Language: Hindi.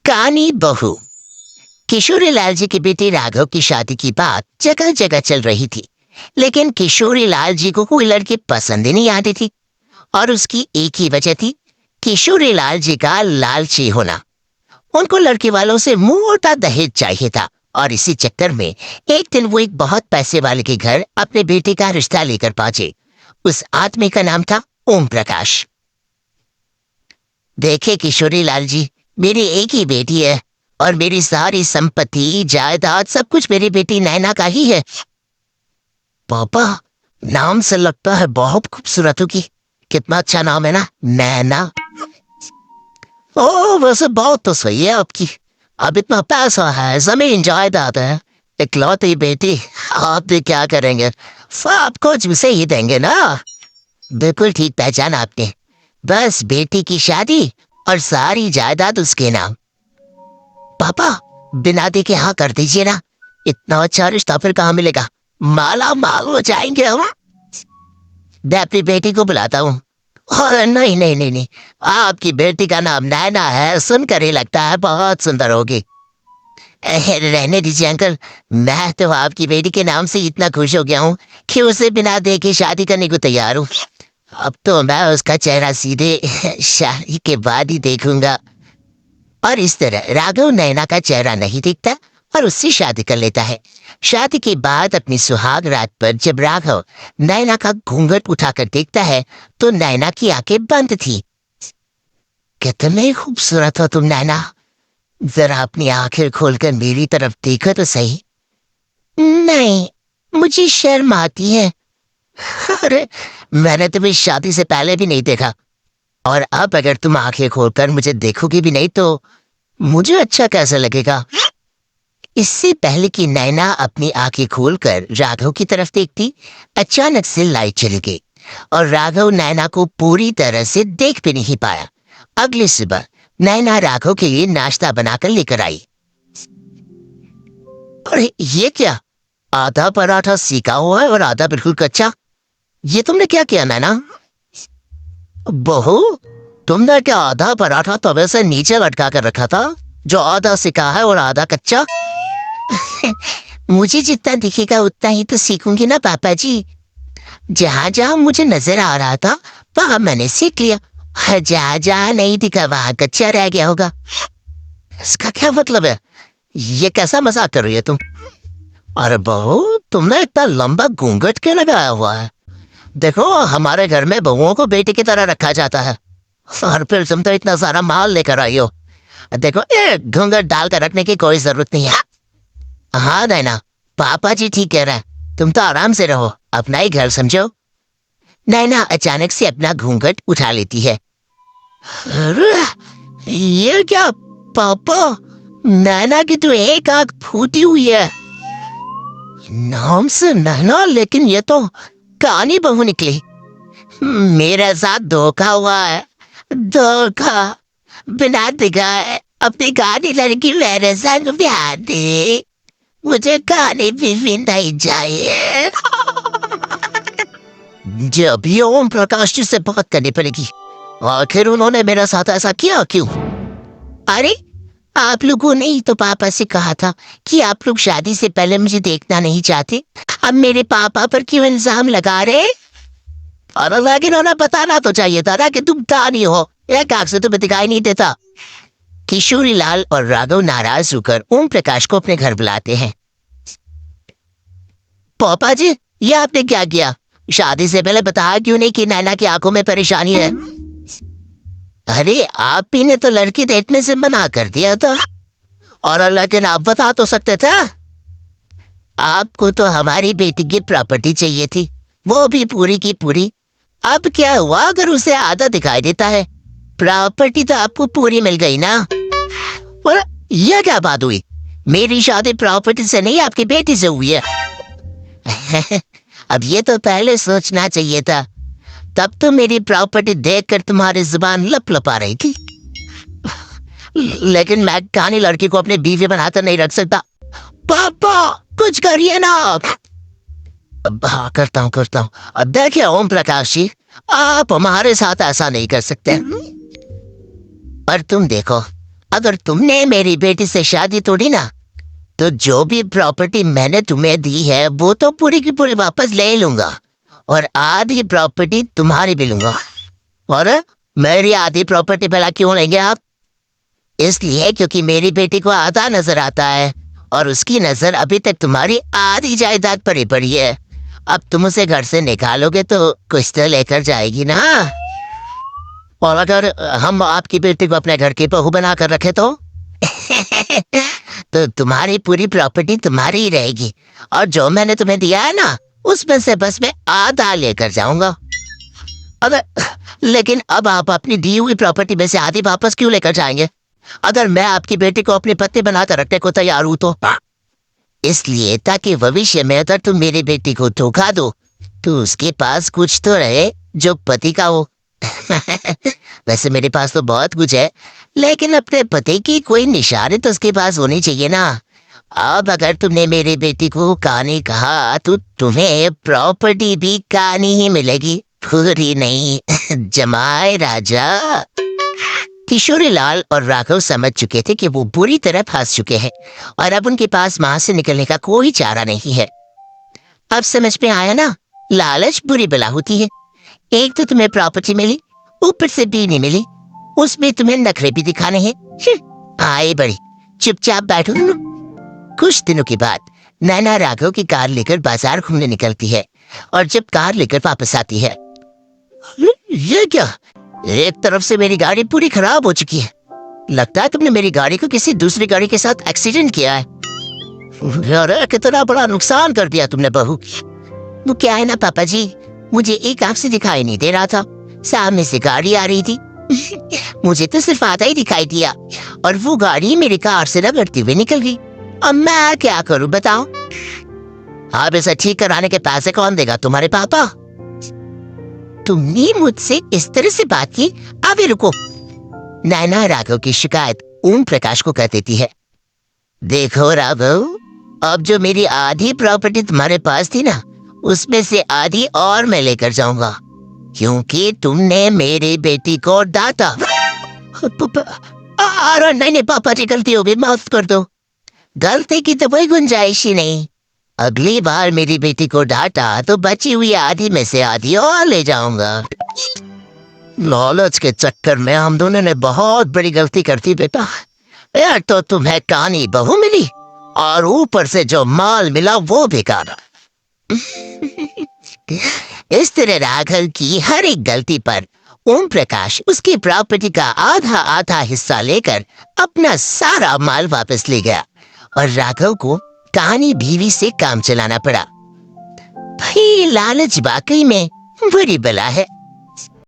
कानी बहू। किशोरी लाल जी के बेटे राघव की शादी की बात जगह जगह चल रही थी, लेकिन किशोरी लाल जी को कोई लड़की पसंद ही नहीं आती थी। और उसकी एक ही वजह थी, किशोरी लाल जी का लालची होना। उनको लड़के वालों से मोटा दहेज चाहिए था, और इसी चक्कर में एक दिन वो एक बहुत पैसे वाले के घर अपने बेटे का रिश्ता लेकर पहुंचे। उस आदमी का नाम था ओम प्रकाश। देखे किशोरी लाल जी, मेरी एक ही बेटी है और मेरी सारी संपत्ति जायदाद सब कुछ मेरी बेटी नैना का ही है। पापा, नाम से लगता है बहुत खूबसूरत होगी। कितना अच्छा नाम है ना, नैना। ओ वैसे बात तो सही है आपकी। अब इतना पैसा है, जमीन जायदाद है, इकलौती बेटी, आप भी क्या करेंगे? सब कुछ उसे ही देंगे ना। बिल्कुल ठीक पहचाना आपने। बस बेटी की शादी और सारी जायदाद उसके नाम। पापा, बिना देखे हाँ कर दीजिए ना। इतना अच्छा रिश्ता फिर कहाँ मिलेगा? माला माल हो जाएंगे हम। मैं अपनी बेटी को बुलाता हूँ। नहीं नहीं नहीं नहीं, आपकी बेटी का नाम नैना है, सुनकर ही लगता है बहुत सुंदर होगी। रहने दीजिए अंकल, मैं तो आपकी बेटी के नाम से इतना खुश हो गया हूँ कि उसे बिना देखे शादी करने को तैयार हूँ। अब तो मैं उसका चेहरा सीधे शादी के बाद ही देखूंगा। और इस तरह राघव नैना का चेहरा नहीं देखता और उससे शादी कर लेता है। शादी के बाद अपनी सुहाग रात पर जब राघव नैना का घूंघट उठाकर देखता है तो नैना की आंखें बंद थी। कितने खूबसूरत हो तुम नैना, जरा अपनी आंखें खोलकर मेरी तरफ देखो तो सही। नहीं, मुझे शर्म आती है। अरे, मैंने तुम्हें शादी से पहले भी नहीं देखा, और अब अगर तुम आंखें खोलकर मुझे देखोगी भी नहीं तो मुझे अच्छा कैसे लगेगा? इससे पहले कि नैना अपनी आंखें खोलकर राघव की तरफ देखती, अचानक से लाइट चली गई और राघव नैना को पूरी तरह से देख भी नहीं पाया। अगली सुबह नैना राघव के लिए नाश्ता बनाकर लेकर आई। अरे ये क्या? आधा पराठा सीका हुआ है और आधा बिल्कुल कच्चा। ये तुमने क्या किया नैना? बहू, तुमने क्या आधा पराठा तवे से नीचे लटका कर रखा था, जो आधा सिका है और आधा कच्चा? मुझे जितना दिखेगा उतना ही तो सीखूंगी ना पापा जी। जहाँ जहाँ मुझे नजर आ रहा था वहां मैंने सीख लिया, जहाँ जहाँ नहीं दिखा वहां कच्चा रह गया होगा। इसका क्या मतलब है? ये कैसा मजाक कर रही है तुम? अरे बहू, तुमने इतना लंबा घूंघट क्यों लगाया हुआ है? देखो, हमारे घर में बहुओं को बेटी की तरह रखा जाता है, और फिर तुम तो इतना सारा माल लेकर आई हो। देखो, घूंघट डाल कर रखने की कोई जरूरत नहीं है। हाँ नैना, पापा जी ठीक कह रहे हैं, तुम तो आराम से रहो, अपना ही घर समझो। नैना अचानक से अपना घूंघट उठा लेती है। अरे ये क्या पापा, नैना की तो एक आंख फूटी हुई है। नाम से नैना, लेकिन ये तो कानी बहू निकली। मेरे साथ धोखा हुआ है, धोखा। बिना दिखाए अपनी कानी लड़की मेरे साथ ब्याह दे। मुझे कानी भी नहीं चाहिए। जब भी ओम प्रकाश जी से बात करनी पड़ेगी। आखिर उन्होंने मेरे साथ ऐसा किया क्यों? अरे, आप लोगों ने ही तो पापा से कहा था कि आप लोग शादी से पहले मुझे देखना नहीं चाहते। अब मेरे पापा पर क्यों इल्जाम लगा रहे? और लेकिन उन्हें बताना तो चाहिए था ना कि तुम कानी हो, एक आंख से तुम्हें दिखाई नहीं देता। किशोरी लाल और राघव नाराज होकर ओम प्रकाश को अपने घर बुलाते हैं। पापा जी, ये आपने क्या किया? शादी से पहले बताया क्यों नहीं कि नैना की आंखों में परेशानी है? अरे, आप ही ने तो लड़की देखने से मना कर दिया था, और लेकिन आप बता तो सकते थे। आपको तो हमारी बेटी की प्रॉपर्टी चाहिए थी, वो भी पूरी की पूरी। अब क्या हुआ अगर उसे आधा दिखाई देता है? प्रॉपर्टी तो आपको पूरी मिल गई ना। और यह क्या बात हुई? मेरी शादी प्रॉपर्टी से नहीं, आपकी बेटी से हुई है। अब ये तो पहले सोचना चाहिए था, तब तो मेरी प्रॉपर्टी देखकर तुम्हारी जुबान लप लप आ रही थी। लेकिन मैं कानी लड़की को अपनी बीवी बनाकर नहीं रख सकता। पापा, कुछ करिए ना। हाँ, करता हूँ। अब देखिए ओम प्रकाश जी, आप हमारे साथ ऐसा नहीं कर सकते। और तुम देखो, अगर तुमने मेरी बेटी से शादी तोड़ी ना, तो जो भी प्रॉपर्टी मैंने तुम्हें दी है वो तो पूरी की पूरी वापस ले लूंगा, और आधी प्रॉपर्टी तुम्हारी भी लूंगा। और मेरी आधी प्रॉपर्टी भला क्यों लेंगे आप? इसलिए क्योंकि मेरी बेटी को आधा नजर आता है, और उसकी नजर अभी तक तुम्हारी आधी जायदाद पर ही पड़ी है। अब तुम उसे घर से निकालोगे तो कुछ तो लेकर जाएगी ना। और अगर हम आपकी बेटी को अपने घर की बहू बना कर रखे तो तो तुम्हारी पूरी प्रॉपर्टी तुम्हारी ही रहेगी, और जो मैंने तुम्हें दिया है ना, उसमें से बस मैं आधा लेकर जाऊंगा। अगर लेकिन अब आप अपनी दी हुई प्रॉपर्टी में से आधी वापस क्यों लेकर जाएंगे, अगर मैं आपकी बेटी को अपनी पत्नी बनाकर रखने को तैयार हूं तो? इसलिए ताकि भविष्य में अगर तुम मेरी बेटी को धोखा दो तो उसके पास कुछ तो रहे जो पति का हो। वैसे मेरे पास तो बहुत कुछ है, लेकिन अपने पति की कोई निशानी तो उसके पास होनी चाहिए ना। अब अगर तुमने मेरी बेटी को कहानी कहा तो तुम्हें प्रॉपर्टी भी कहानी ही मिलेगी, पूरी नहीं। जमाए राजा। किशोरी लाल और राघव समझ चुके थे कि वो बुरी तरह फंस चुके हैं, और अब उनके पास वहां से निकलने का कोई चारा नहीं है। अब समझ में आया ना, लालच बुरी बला होती है। एक तो तुम्हें प्रॉपर्टी मिली, ऊपर से बी नहीं मिली, उसमें तुम्हें नखरे भी दिखाने हैं। आए बड़ी, चुपचाप बैठो ना। कुछ दिनों के बाद नैना राघव की कार लेकर बाजार घूमने निकलती है, और जब कार लेकर वापस आती है, ये क्या, एक तरफ से मेरी गाड़ी पूरी खराब हो चुकी है। लगता है तुमने मेरी गाड़ी को किसी दूसरी गाड़ी के साथ एक्सीडेंट किया है। अरे कितना बड़ा नुकसान कर दिया तुमने बहू। वो क्या है ना पापा जी, मुझे एक आंख से दिखाई नहीं दे रहा था, सामने से गाड़ी आ रही थी। मुझे तो सिर्फ आधा ही दिखाई दिया, और वो गाड़ी मेरी कार से रगड़ती हुई निकल गई। अब मैं क्या करूं बताओ? अब इसे ठीक कराने के पैसे कौन देगा? तुम्हारे पापा। तुमने मुझसे इस तरह से बात की? अभी रुको। नैना राघव की शिकायत ओम प्रकाश को कर देती है। देखो राघव, अब जो मेरी आधी प्रॉपर्टी तुम्हारे पास थी ना, उसमें से आधी और मैं लेकर जाऊंगा, क्योंकि तुमने मेरी बेटी को डांटा। अरे नहीं पापा जी, गलती हो गई, माफ कर दो। गलती की तो कोई गुंजाइश ही नहीं। अगली बार मेरी बेटी को डांटा तो बची हुई आधी में से आधी और ले जाऊंगा। लालच के चक्कर में हम दोनों ने बहुत बड़ी गलती कर दी बेटा। यार तो तुम्हें कानी बहू मिली, और ऊपर से जो माल मिला वो बेकार। इस तरह राघव की हर एक गलती पर ओम प्रकाश उसकी प्रॉपर्टी का आधा आधा हिस्सा लेकर अपना सारा माल वापस ले गया, और राघव को कहानी बीवी से काम चलाना पड़ा। भाई लालच वाकई में बुरी बला है।